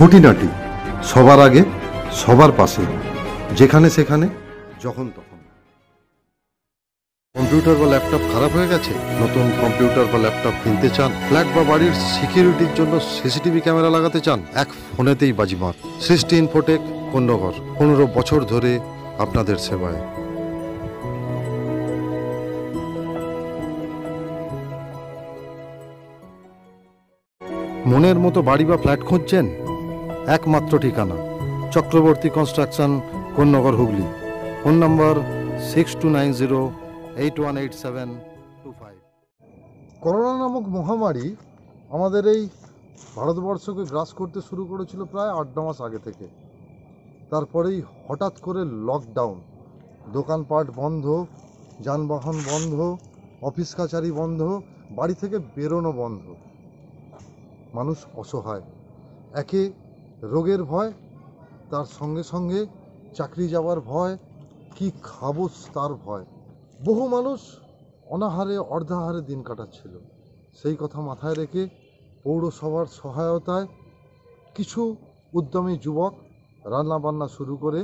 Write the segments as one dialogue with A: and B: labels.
A: খুঁটিনাটি সবার আগে সবার পাশে, যেখানে সেখানে যখন তখন। কম্পিউটার বা ল্যাপটপ খারাপ হয়ে গেছে, নতুন কম্পিউটার বা ল্যাপটপ কিনতে চান, ফ্ল্যাট বা বাড়ির সিকিউরিটির জন্য সিসিটিভি ক্যামেরা লাগাতে চান, এক ফোনেতেই বাজিমাত। সৃষ্টি ইনফোটেক, কোন্নগর, 15 বছর ধরে আপনাদের সেবায়। মনের মতো বাড়ি বা ফ্ল্যাট খুঁজছেন? একমাত্র ঠিকানা চক্রবর্তী কনস্ট্রাকশন, কোন্নগর, হুগলি। ফোন নম্বর 6290818725। করোনা নামক মহামারী আমাদের এই ভারতবর্ষকে গ্রাস করতে শুরু করেছিল প্রায় 8-9 মাস আগে থেকে। তারপরেই হঠাৎ করে লকডাউন, দোকানপাট বন্ধ, যানবাহন বন্ধ, অফিস কাছারি বন্ধ, বাড়ি থেকে বেরোনো বন্ধ। মানুষ অসহায়, একে রোগের ভয়, তার সঙ্গে সঙ্গে চাকরি যাওয়ার ভয়, কি খাবো তার ভয়। বহু মানুষ অনাহারে অর্ধাহারে দিন কাটাচ্ছিল। সেই কথা মাথায় রেখে পৌরসভার সহায়তায় কিছু উদ্যমী যুবক রান্নাবান্না শুরু করে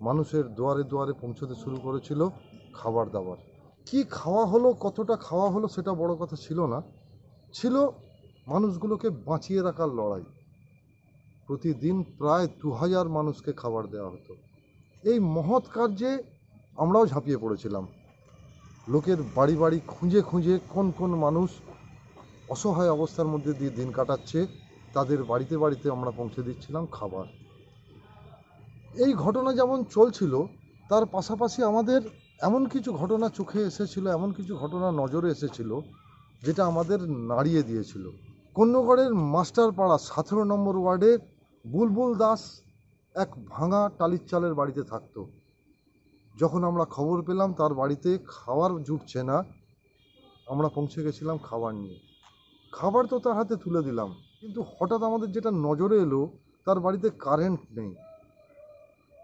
A: মানুষের দুয়ারে দুয়ারে পৌঁছতে শুরু করেছিল খাবার দাবার। কি খাওয়া হলো, কতটা খাওয়া হলো সেটা বড় কথা ছিল না, ছিল মানুষগুলোকে বাঁচিয়ে রাখার লড়াই। প্রতিদিন প্রায় 2000 মানুষকে খাবার দেওয়া হতো। এই মহৎ কার্যে আমরাও ঝাঁপিয়ে পড়েছিলাম। লোকের বাড়ি বাড়ি খুঁজে খুঁজে কোন কোন মানুষ অসহায় অবস্থার মধ্যে দিয়ে দিন কাটাচ্ছে তাদের বাড়িতে বাড়িতে আমরা পৌঁছে দিচ্ছিলাম খাবার। এই ঘটনা যেমন চলছিল, তার পাশাপাশি আমাদের এমন কিছু ঘটনা চোখে এসেছিল, এমন কিছু ঘটনা নজরে এসেছিল যেটা আমাদের নাড়িয়ে দিয়েছিল। কোন্নগরের মাস্টারপাড়া 17 নম্বর ওয়ার্ডে বুলবুল দাস এক ভাঙা টালির চালের বাড়িতে থাকতো। যখন আমরা খবর পেলাম তার বাড়িতে খাবার জুটছে না, আমরা পৌঁছে গেছিলাম খাবার নিয়ে। খাবার তো তার হাতে তুলে দিলাম, কিন্তু হঠাৎ আমাদের যেটা নজরে এলো, তার বাড়িতে কারেন্ট নেই।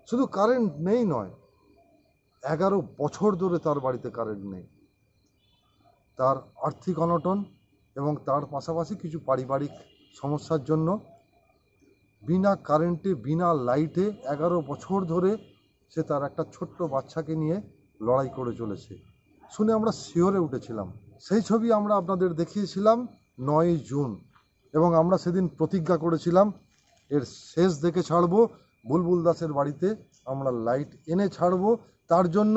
A: শুধু কারেন্ট নেই নয়, 11 বছর ধরে তার বাড়িতে কারেন্ট নেই। তার আর্থিক অনটন এবং তার পাশাপাশি কিছু পারিবারিক সমস্যার জন্য বিনা কারেন্টে, বিনা লাইটে 11 বছর ধরে সে তার একটা ছোট্ট বাচ্চাকে নিয়ে লড়াই করে চলেছে। শুনে আমরা শিহরে উঠেছিলাম। সেই ছবি আমরা আপনাদের দেখিয়েছিলাম 9 জুন, এবং আমরা সেদিন প্রতিজ্ঞা করেছিলাম এর শেষ দেখে ছাড়বো। বুলবুল দাসের বাড়িতে আমরা লাইট এনে ছাড়বো, তার জন্য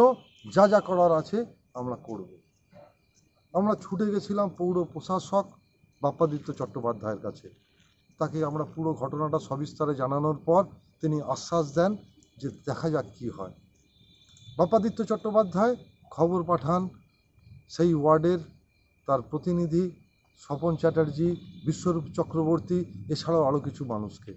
A: যা যা করার আছে আমরা করব। আমরা ছুটে গেছিলাম পৌর প্রশাসক বাপ্পাদিত্য চট্টোপাধ্যায়ের কাছে। তাকে আমরা পুরো ঘটনাটা সবিস্তারে জানানোর পর তিনি আশ্বাস দেন যে দেখা যাক কী হয়। বাপ্পাদিত্য চট্টোপাধ্যায় খবর পাঠান সেই ওয়ার্ডের তার প্রতিনিধি স্বপন চ্যাটার্জি, বিশ্বরূপ চক্রবর্তী, এছাড়াও আরও কিছু মানুষকে।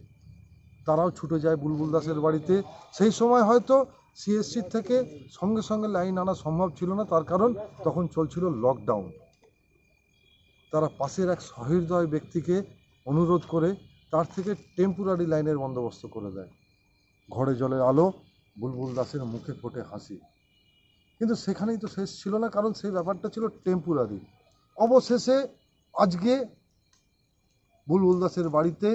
A: তারাও ছুটে যায় বুলবুল দাসের বাড়িতে। সেই সময় হয়তো সিএসসির থেকে সঙ্গে সঙ্গে লাইন আনা সম্ভব ছিল না, তার কারণ তখন চলছিল লকডাউন। তারা পাশের এক সহৃদয় ব্যক্তিকে অনুরোধ করে তার থেকে টেম্পোরারি লাইনের বন্দোবস্ত করে দেয়। ঘরে জলে আলো, বুলবুল দাসের মুখে ফোটে হাসি। কিন্তু সেখানেই তো শেষ ছিল না, কারণ সেই ব্যাপারটা ছিল টেম্পোরারি। অবশেষে আজকে বুলবুল দাসের বাড়িতে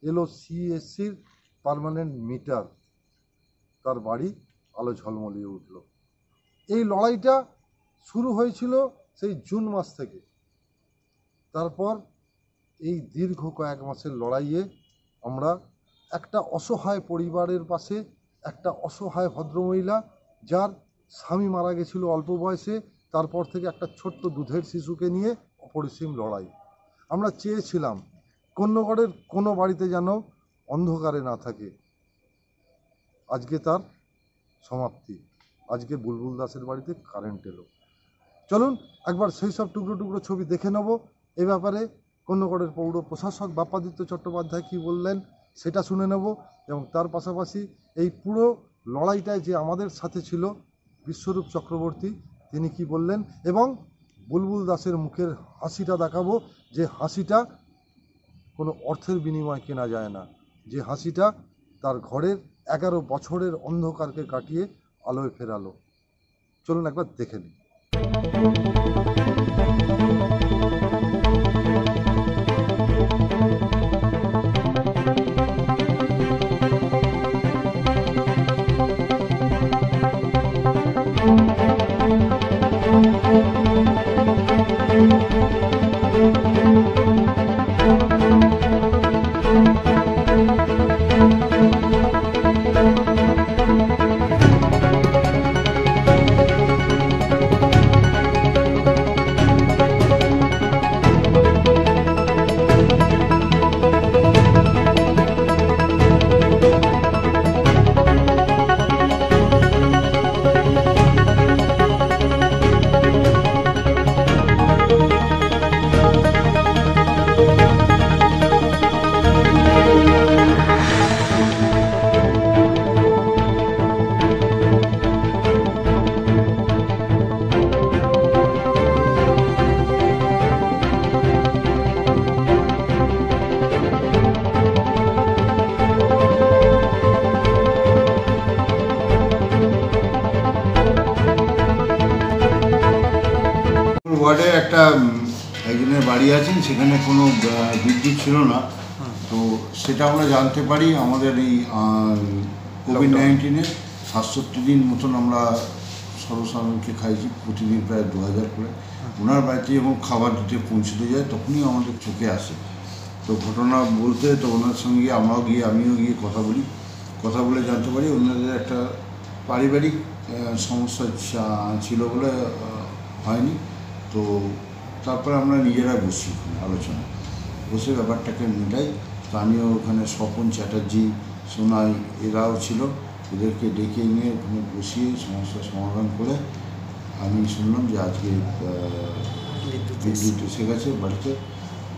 A: এলো সিএসসির পার্মানেন্ট মিটার, তার বাড়ি আলো ঝলমলিয়ে উঠল। এই লড়াইটা শুরু হয়েছিল সেই জুন মাস থেকে। তারপর এই দীর্ঘ কয়েক মাসের লড়াইয়ে আমরা একটা অসহায় পরিবারের পাশে, একটা অসহায় ভদ্রমহিলা যার স্বামী মারা গেছিল অল্প বয়সে, তারপর থেকে একটা ছোট্ট দুধের শিশুকে নিয়ে অপরিসীম লড়াই। আমরা চেয়েছিলাম কোন্নগরের কোনো বাড়িতে যেন অন্ধকারে না থাকে। আজকে তার সমাপ্তি। আজকে বুলবুল দাসের বাড়িতে কারেন্ট এলো। চলুন একবার সেই সব টুকরো টুকরো ছবি দেখে নেব। এ ব্যাপারে কোন্নগরের পৌর প্রশাসক বাপ্পাদিত্য চট্টোপাধ্যায় কী বললেন সেটা শুনে নেব, এবং তার পাশাপাশি এই পুরো লড়াইটায় যে আমাদের সাথে ছিল বিশ্বরূপ চক্রবর্তী, তিনি কি বললেন, এবং বুলবুল দাসের মুখের হাসিটা দেখাবো, যে হাসিটা কোনো অর্থের বিনিময়ে কেনা যায় না, যে হাসিটা তার ঘরের 11 বছরের অন্ধকারকে কাটিয়ে আলোয় ফেরালো। চলুন একবার দেখে নিই।
B: আছেন সেখানে কোনো বিদ্যুৎ ছিল না, তো সেটা আমরা জানতে পারি আমাদের এই কোভিড-19-এ 67 দিন মতন আমরা সর্বসাধারণকে খাইছি, প্রতিদিন প্রায় 2000 করে ওনার বাড়িতে এবং খাবার দিতে পৌঁছতে যায়, তখনই আমাদের চোখে আসে। তো ঘটনা বলতে তো ওনার সঙ্গে আমিও গিয়ে কথা বলে জানতে পারি ওনাদের একটা পারিবারিক সমস্যা ছিল বলে হয়নি। তো তারপরে আমরা নিজেরা বসি আলোচনা বসে ব্যাপারটাকে মেটাই। তো আমিও ওখানে স্বপন চ্যাটার্জি, সোনাই এরাও ছিল, এদেরকে ডেকে নিয়ে ওখানে বসিয়ে সমস্যার সমাধান করে আমি শুনলাম যে আজকে বিদ্যুৎ এসে গেছে বাড়িতে।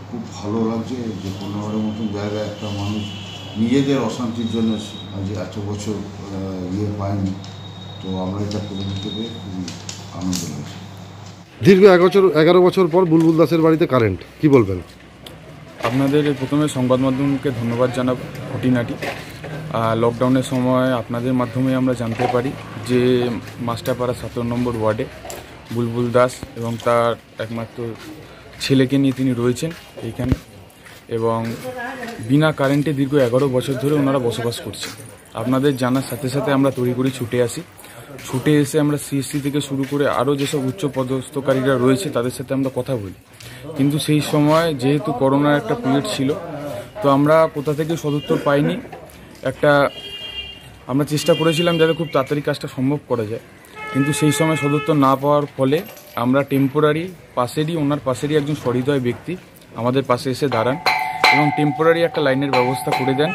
B: খুব ভালো লাগছে যে কোনোবারের মতন জায়গায় একটা মানুষ নিজেদের অশান্তির জন্য আজ এত বছর পায়নি, তো আমরা এটা করে নিতে পেরে খুবই আনন্দ লাগছে।
A: দীর্ঘ 11 বছর পর বুলবুল দাসের বাড়িতে কারেন্ট, কি বলবেন?
C: আপনাদের প্রথমে সংবাদ মাধ্যমকে ধন্যবাদ জানাবো খুঁটিনাটি। লকডাউনের সময় আপনাদের মাধ্যমে আমরা জানতে পারি যে মাস্টারপাড়া 17 নম্বর ওয়ার্ডে বুলবুল দাস এবং তার একমাত্র ছেলেকে নিয়ে তিনি রয়েছেন এইখানে, এবং বিনা কারেন্টে দীর্ঘ 11 বছর ধরে ওনারা বসবাস করছেন। আপনাদের জানার সাথে সাথে আমরা তড়িঘড়ি ছুটে এসে আমরা সিএসসি থেকে শুরু করে আরও যেসব উচ্চ পদস্থকারীরা রয়েছে তাদের সাথে আমরা কথা বলি। কিন্তু সেই সময় যেহেতু করোনার একটা পিরিয়ড ছিল, তো আমরা কোথা থেকে সদুত্তর পাইনি। আমরা চেষ্টা করেছিলাম যাতে খুব তাড়াতাড়ি কাজটা সম্ভব করা যায়, কিন্তু সেই সময় সদুত্তর না পাওয়ার ফলে আমরা টেম্পোরারি ওনার পাশেরই একজন সহৃদয় ব্যক্তি আমাদের পাশে এসে দাঁড়ান এবং টেম্পোরারি একটা লাইনের ব্যবস্থা করে দেন।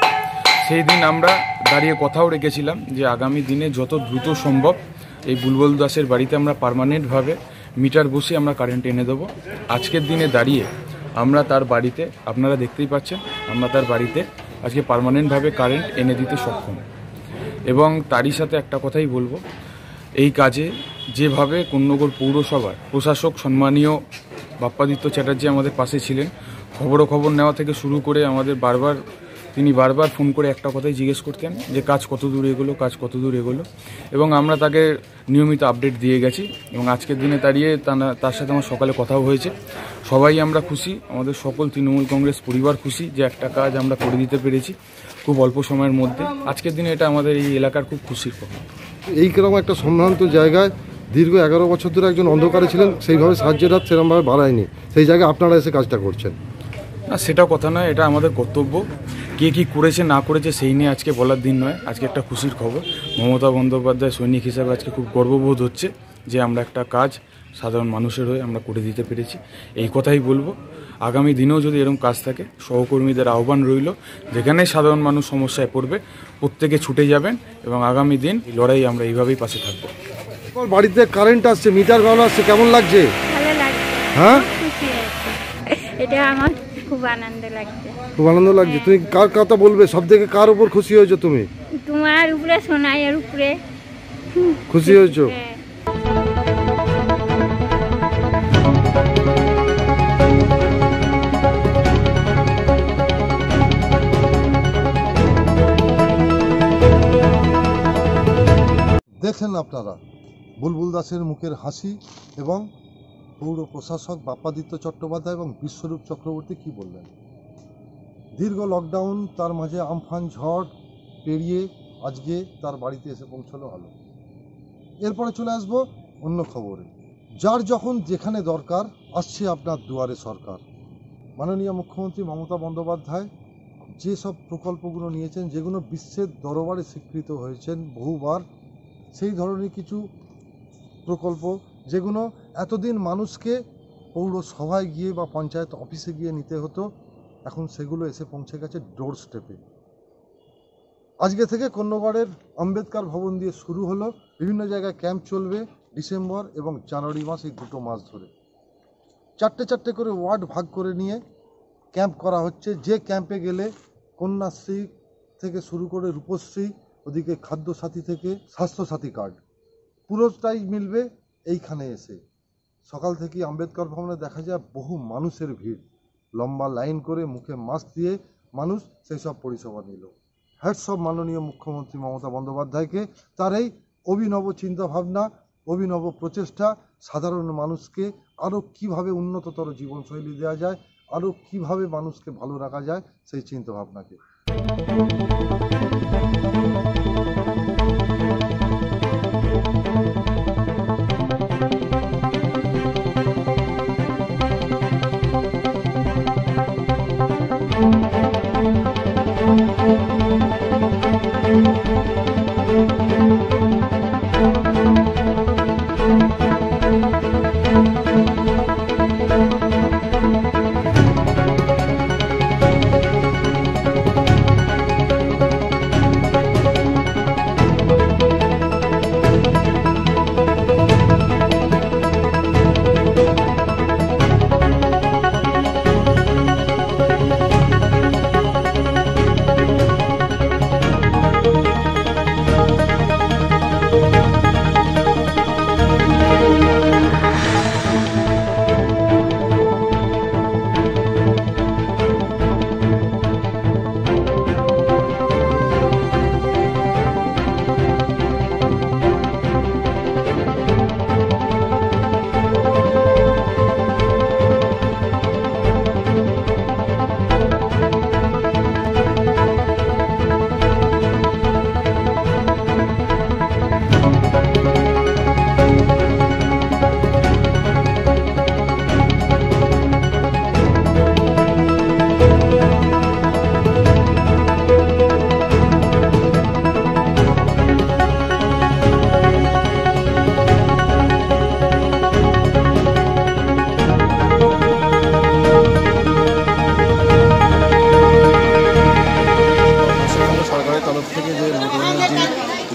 C: সেই দিন আমরা দাঁড়িয়ে কথাও রেখেছিলাম যে আগামী দিনে যত দ্রুত সম্ভব এই বুলবুল দাসের বাড়িতে আমরা পার্মানেন্টভাবে মিটার বসে আমরা কারেন্ট এনে দেবো। আজকের দিনে দাঁড়িয়ে আমরা তার বাড়িতে, আপনারা দেখতেই পাচ্ছেন, আমরা তার বাড়িতে আজকে পার্মানেন্টভাবে কারেন্ট এনে দিতে সক্ষম। এবং তারই সাথে একটা কথাই বলবো, এই কাজে যেভাবে কোন্নগর পৌরসভার প্রশাসক সম্মানীয় বাপ্পাদিত্য চ্যাটার্জি আমাদের পাশে ছিলেন, খবর নেওয়া থেকে শুরু করে আমাদের তিনি বারবার ফোন করে একটা কথাই জিজ্ঞেস করতেন যে কাজ কত দূর এগোলো, এবং আমরা তাকে নিয়মিত আপডেট দিয়ে গেছি। এবং আজকের দিনে দাঁড়িয়ে তার সাথে আমার সকালে কথাও হয়েছে। সবাই আমরা খুশি, আমাদের সকল তৃণমূল কংগ্রেস পরিবার খুশি যে একটা কাজ আমরা করে দিতে পেরেছি খুব অল্প সময়ের মধ্যে। আজকের দিনে এটা আমাদের এই এলাকার খুব খুশির কথা।
A: এইরকম একটা সম্ভ্রান্ত জায়গায় দীর্ঘ 11 বছর ধরে একজন অন্ধকারে ছিলেন, সেইভাবে সাহায্যের হাত সেরকমভাবে বাড়ায়নি, সেই জায়গায় আপনারা এসে কাজটা করছেন।
C: না, সেটা কথা নয়, এটা আমাদের কর্তব্য। কে কী করেছে না করেছে সেই নিয়ে আজকে বলার দিন নয়। আজকে একটা খুশির খবর, মমতা বন্দ্যোপাধ্যায় সৈনিক হিসাবে আজকে খুব গর্ববোধ হচ্ছে যে আমরা একটা কাজ সাধারণ মানুষের হয়ে আমরা করে দিতে পেরেছি। এই কথাই বলবো, আগামী দিনেও যদি এরকম কাজ থাকে সহকর্মীদের আহ্বান রইল, যেখানে সাধারণ মানুষ সমস্যায় পড়বে প্রত্যেকে ছুটে যাবেন এবং আগামী দিন লড়াই আমরা এইভাবেই পাশে থাকবো।
A: বাড়িতে কারেন্ট আসছে, মিটার গান আসছে, কেমন লাগছে?
D: ভালো লাগছে,
A: হ্যাঁ
D: খুশি হয়েছে, এটা আমার খুব আনন্দ লাগছে।
A: খুব আনন্দ লাগছে। তুমি কার কথা বলবে, সব থেকে কার উপর খুশি হয়েছো তুমি?
D: তোমার উপরে, সোনাইয়ের উপরে
A: খুশি হয়েছো? দেখলেন আপনারা বুলবুল দাসের মুখের হাসি এবং পৌর প্রশাসক বাপ্পাদিত্য চট্টোপাধ্যায় এবং বিশ্বরূপ চক্রবর্তী কি বললেন। দীর্ঘ লকডাউন, তার মাঝে আমফান ঝড় পেরিয়ে আজকে তার বাড়িতে এসে পৌঁছলো আলো। এরপরে চলে আসবো অন্য খবরে। যার যখন যেখানে দরকার আসছে আপনার দুয়ারে সরকার। মাননীয় মুখ্যমন্ত্রী মমতা বন্দ্যোপাধ্যায় যেসব প্রকল্পগুলো নিয়েছেন, যেগুলো বিশ্বের দরবারে স্বীকৃত হয়েছেন বহুবার, সেই ধরনের কিছু প্রকল্প যেগুলো এতদিন মানুষকে পৌরসভায় গিয়ে বা পঞ্চায়েত অফিসে গিয়ে নিতে হতো, এখন সেগুলো এসে পৌঁছে গেছে ডোর স্টেপে। আজকে থেকে কোন্নগরের আম্বেদকর ভবন দিয়ে শুরু হলো, বিভিন্ন জায়গায় ক্যাম্প চলবে ডিসেম্বর এবং জানুয়ারি মাস, এই দুটো মাস ধরে 4টে করে ওয়ার্ড ভাগ করে নিয়ে ক্যাম্প করা হচ্ছে। যে ক্যাম্পে গেলে কন্যাশ্রী থেকে শুরু করে রূপশ্রী, ওদিকে খাদ্যসাথী থেকে স্বাস্থ্যসাথী কার্ড পুরোটাই মিলবে এইখানে এসে। সকাল থেকে আম্বেদকর ভবনে দেখা যায় বহু মানুষের ভিড়, লম্বা লাইন করে মুখে মাস্ক দিয়ে মানুষ সেই সব পরিষেবা নিল। হ্যাটস অফ মাননীয় মুখ্যমন্ত্রী মমতা বন্দ্যোপাধ্যায়কে, তার এই অভিনব চিন্তাভাবনা, অভিনব প্রচেষ্টা সাধারণ মানুষকে আরও কীভাবে উন্নততর জীবনশৈলী দেওয়া যায়, আরও কীভাবে মানুষকে ভালো রাখা যায় সেই চিন্তাভাবনাকে।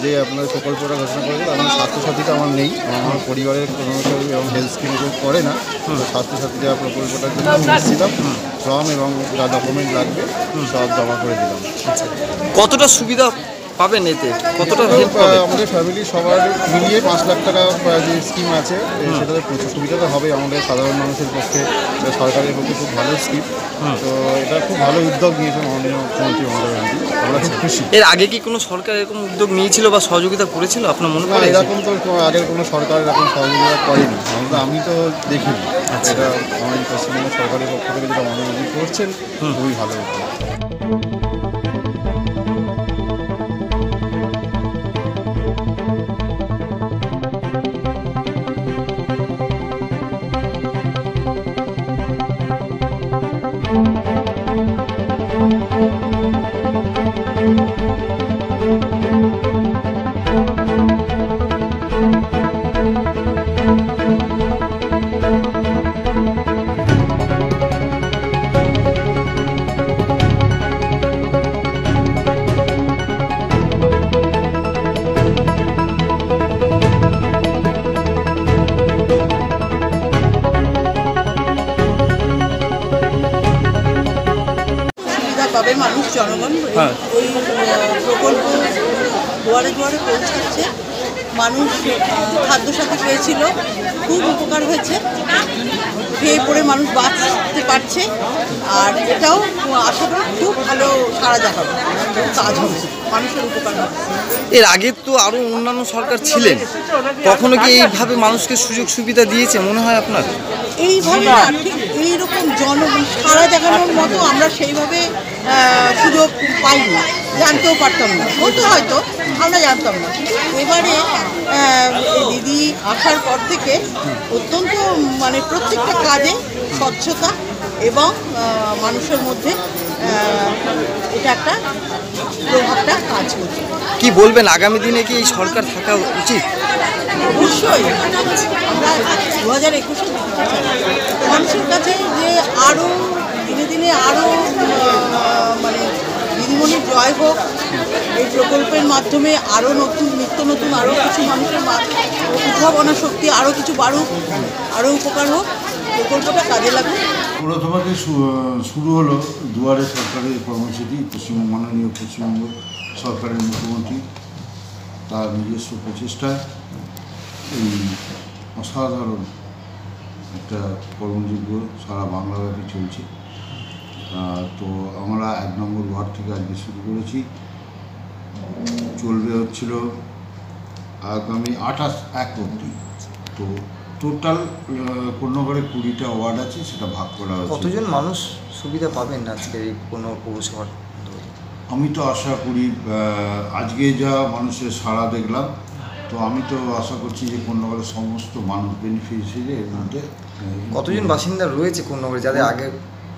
E: যে আপনার প্রকল্পটা ঘোষণা করেছিল, আমার স্বাস্থ্যসাথীটা আমার নেই, আমার পরিবারের কর্মচারী এবং হেলথ স্কিম করে না। তো স্বাস্থ্যসাথী দেওয়া প্রকল্পটার জন্য আমি এসেছিলাম, ফর্ম এবং যা ডকুমেন্ট লাগবে সব জমা করে দিলাম।
F: কতটা সুবিধা পাবেন এতে, কতটা হেল্প পাবে?
E: আমাদের ফ্যামিলি সবার মিলিয়ে 5 লাখ টাকা যে স্কিম আছে সেটাতে প্রচুর সুবিধা তো হবে আমাদের সাধারণ মানুষের পক্ষে, সরকারের পক্ষে খুব ভালো স্কিম। তো এটা খুব ভালো উদ্যোগ নিয়েছে মাননীয় মুখ্যমন্ত্রী মমতা ব্যানার্জি, আমরা খুব খুশি।
F: এর আগে কি কোনো সরকার এরকম উদ্যোগ নিয়েছিল বা সহযোগিতা করেছিল আপনার মনে পড়ে?
E: এরকম তো আগের কোনো সরকার এরকম সহযোগিতা করেনি, আমি তো দেখিনি। এটা আমাদের পশ্চিমবঙ্গ সরকারের পক্ষ থেকে যেটা মমতা ব্যানার্জি করছেন খুবই ভালো উদ্যোগ।
G: পাবে মানুষ, জনগণ ওই প্রকল্প দুয়ারে দুয়ারে পৌঁছাচ্ছে। মানুষ খাদ্যসাথী পেয়েছিল, খুব উপকার হয়েছে, খেয়ে পড়ে মানুষ বাঁচতে পারছে। আর এটাও আশা করি খুব ভালো সাড়া দেখাবে, কাজ হচ্ছে, মানুষের উপকার হবে।
F: এর আগে তো আরও অন্যান্য সরকার ছিলেন, কখনো কি এইভাবে মানুষকে সুযোগ সুবিধা দিয়েছে মনে হয় আপনার?
G: এইভাবে না, ঠিক এইরকম সাড়া দেখানোর মতো আমরা সেইভাবে সুযোগ পাইনি, জানতেও পারতাম না, হতো হয়তো আমরা জানতাম না। এবারে দিদি আসার পর থেকে অত্যন্ত মানে প্রত্যেকটা কাজে স্বচ্ছতা এবং মানুষের মধ্যে এটা একটা প্রভাবটা কাজ করছে।
F: কি বলবেন, আগামী দিনে কি এই সরকার থাকা উচিত?
G: অবশ্যই আমরা 2021-এ মানুষের কাছে যে আরও দিনে দিনে আরও মানে দিদিমণির জয় হোক, এই প্রকল্পের মাধ্যমে আরও নিত্য নতুন আরও কিছু মানুষের উদ্ভাবনা শক্তি আরও কিছু বাড়ুক, আরও উপকার হোক, প্রকল্পটা কাজে লাগবে।
B: প্রথমে শুরু হলো দুয়ারে সরকারের কর্মসূচি, মাননীয় পশ্চিমবঙ্গ সরকারের মুখ্যমন্ত্রী তার নিজস্ব প্রচেষ্টায় এই অসাধারণ একটা কর্মযোগ্য সারা বাংলাব্যাপী চলছে। তো আমরা 1 নম্বর ওয়ার্ড থেকে আজকে শুরু করেছি, চলবে হচ্ছিল আগামী 28/1 অবধি। তো টোটাল কোন্নগরে 20টা ওয়ার্ড আছে, সেটা ভাগ করা হয়েছে।
F: কতজন মানুষ সুবিধা পাবেন আজকে এই কোনো পৌরসভার?
B: আমি তো আশা করি আজকে যা মানুষের সাড়া দেখলাম, তো আমি তো আশা করছি যে কোন্নগরের সমস্ত মানুষ বেনিফিশিয়ারি এর মধ্যে।
F: কতজন বাসিন্দা রয়েছে কোন্নগরে যাদের আগে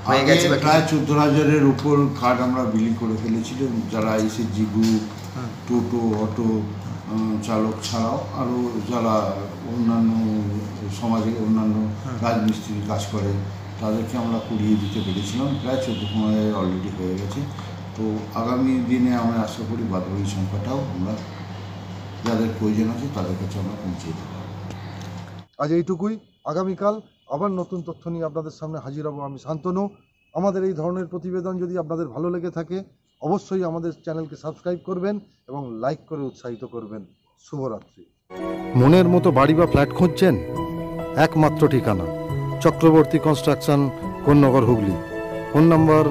F: হয়ে গেছে?
B: প্রায় 14,000-এর উপর কার্ড আমরা বিলি করে ফেলেছিলাম, যারা এসএসজি গ্রুপ, টোটো, অটো চালক ছাড়াও আরও যারা অন্যান্য সমাজে অন্যান্য রাজমিস্ত্রির কাজ করে তাদেরকে আমরা করিয়ে দিতে পেরেছিলাম। প্রায় 14,000 অলরেডি হয়ে গেছে। তো আগামী দিনে আমরা আশা করি বাদবাকি সংখ্যাটাও আমরা যাদের প্রয়োজন আছে তাদের কাছে আমরা পৌঁছে দেব।
A: আজ এইটুকুই। আগামীকাল আবার নতুন তথ্য নিয়ে আপনাদের সামনে হাজির হব আমি, শান্তনু। আমাদের এই ধরনের প্রতিবেদন যদি আপনাদের ভালো লেগে থাকে অবশ্যই আমাদের চ্যানেলকে সাবস্ক্রাইব করবেন এবং লাইক করে উৎসাহিত করবেন। শুভরাত্রি। মনের মতো বাড়ি বা ফ্ল্যাট খুঁজছেন? একমাত্র ঠিকানা চক্রবর্তী কনস্ট্রাকশন, কোন্নগর, হুগলি। ফোন নম্বর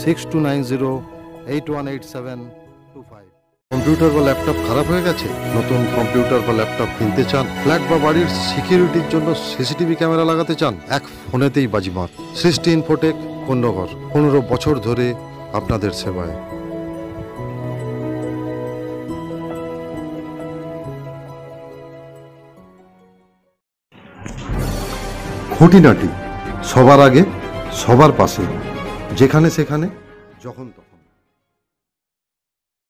A: 6290818725। কম্পিউটার বা ল্যাপটপ খারাপ হয়ে গেছে? নতুন কম্পিউটার বা ল্যাপটপ কিনতে চান? ফ্ল্যাট বা বাড়ির সিকিউরিটির জন্য সিসিটিভি ক্যামেরা লাগাতে চান? এক ফোনেতেই বাজিমাত। সৃষ্টি ইনফোটেক, কোন্নগর। 15 বছর ধরে আপনাদের সেবায়। খুঁটিনাটি সবার আগে, সবার পাশে, যেখানে সেখানে, যখন তখন।